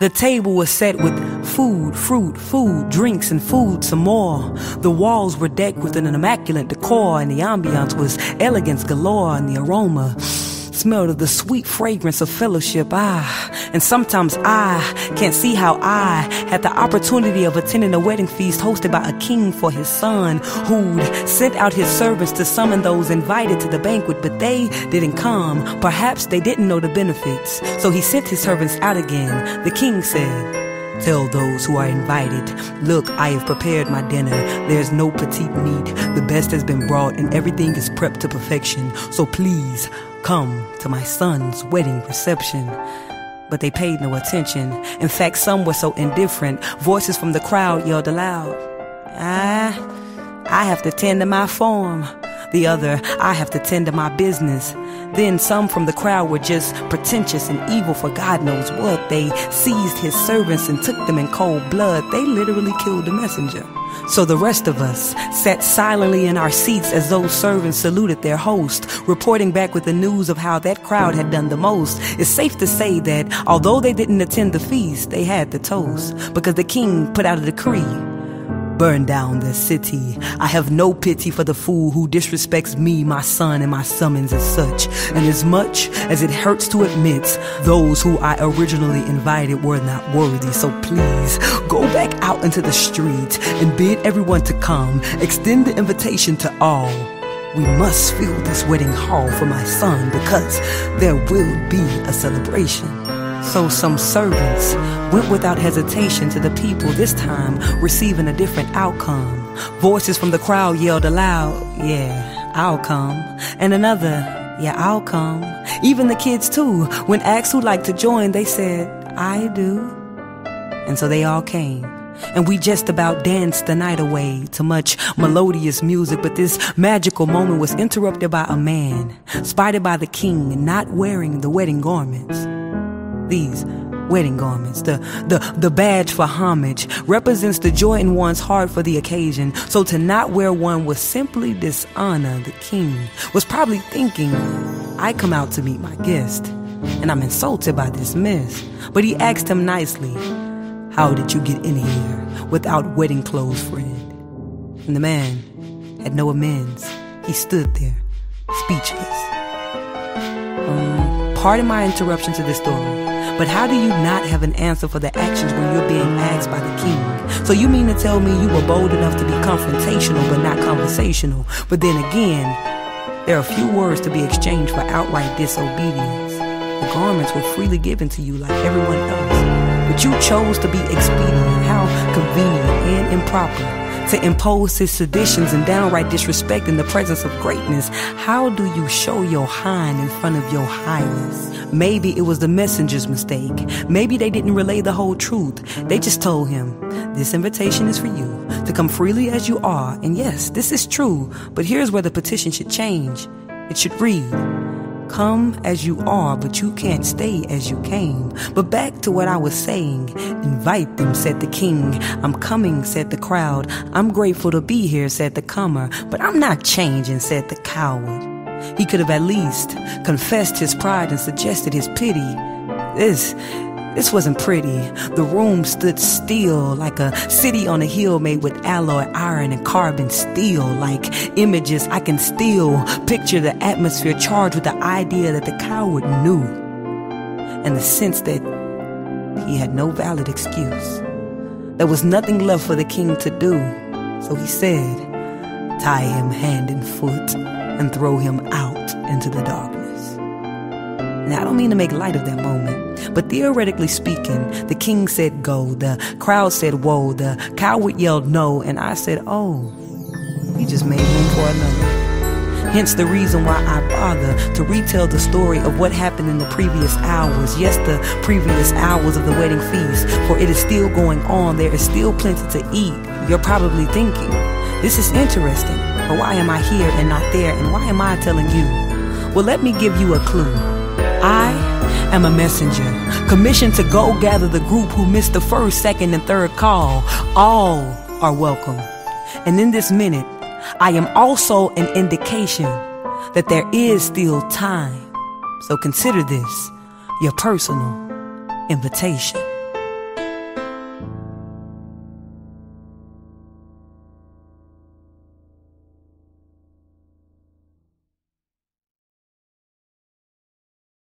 The table was set with food, fruit, food, drinks, and food some more. The walls were decked with an immaculate decor, and the ambiance was elegance galore, and the aroma smelled of the sweet fragrance of fellowship. And sometimes I can't see how I had the opportunity of attending a wedding feast hosted by a king for his son, who'd sent out his servants to summon those invited to the banquet, but they didn't come. Perhaps they didn't know the benefits, so he sent his servants out again. The king said, "Tell those who are invited, look, I have prepared my dinner. There's no petite meat. The best has been brought and everything is prepped to perfection. So please come to my son's wedding reception." But they paid no attention. In fact, some were so indifferent. Voices from the crowd yelled aloud, I have to tend to my farm. The other, I have to tend to my business. Then some from the crowd were just pretentious and evil for God knows what. They seized his servants and took them in cold blood. They literally killed the messenger. So the rest of us sat silently in our seats as those servants saluted their host, reporting back with the news of how that crowd had done the most. It's safe to say that although they didn't attend the feast, they had the toast, because the king put out a decree. Burn down the city. I have no pity for the fool who disrespects me, my son, and my summons as such. And as much as it hurts to admit, those who I originally invited were not worthy. So please, go back out into the street and bid everyone to come. Extend the invitation to all. We must fill this wedding hall for my son, because there will be a celebration. So some servants went without hesitation to the people, this time receiving a different outcome. Voices from the crowd yelled aloud, "Yeah, I'll come." And another, "Yeah, I'll come." Even the kids too, when asked who'd like to join, they said, "I do." And so they all came. And we just about danced the night away to much melodious music. But this magical moment was interrupted by a man spotted by the king not wearing the wedding garments. These wedding garments, the badge for homage, represents the joy in one's heart for the occasion. So to not wear one was simply dishonor. The king was probably thinking, I come out to meet my guest, and I'm insulted by this mess. But he asked him nicely, "How did you get in here without wedding clothes, friend?" And the man had no amends. He stood there, speechless. Pardon my interruption to this story, but how do you not have an answer for the actions when you're being asked by the king? So you mean to tell me you were bold enough to be confrontational but not conversational? But then again, there are few words to be exchanged for outright disobedience. The garments were freely given to you like everyone else, but you chose to be expedient. How convenient and improper to impose his seditions and downright disrespect in the presence of greatness. How do you show your hind in front of your highness? Maybe it was the messenger's mistake. Maybe they didn't relay the whole truth. They just told him, "This invitation is for you to come freely as you are." And yes, this is true, but here's where the petition should change. It should read, "Come as you are, but you can't stay as you came." But back to what I was saying. "Invite them," said the king. "I'm coming," said the crowd. "I'm grateful to be here," said the comer. "But I'm not changing," said the coward. He could have at least confessed his pride and suggested his pity. This wasn't pretty. The room stood still like a city on a hill made with alloy iron and carbon steel. Like images, I can still picture the atmosphere charged with the idea that the coward knew, and the sense that he had no valid excuse. There was nothing left for the king to do. So he said, "Tie him hand and foot and throw him out into the darkness." Now, I don't mean to make light of that moment, but theoretically speaking, the king said go, the crowd said whoa, the coward yelled no, and I said, oh, he just made room for another. Hence the reason why I bother to retell the story of what happened in the previous hours. Yes, the previous hours of the wedding feast, for it is still going on. There is still plenty to eat. You're probably thinking, this is interesting, but why am I here and not there, and why am I telling you? Well, let me give you a clue. I am a messenger, commissioned to go gather the group who missed the first, second, and third call. All are welcome. And in this minute, I am also an indication that there is still time. So consider this your personal invitation.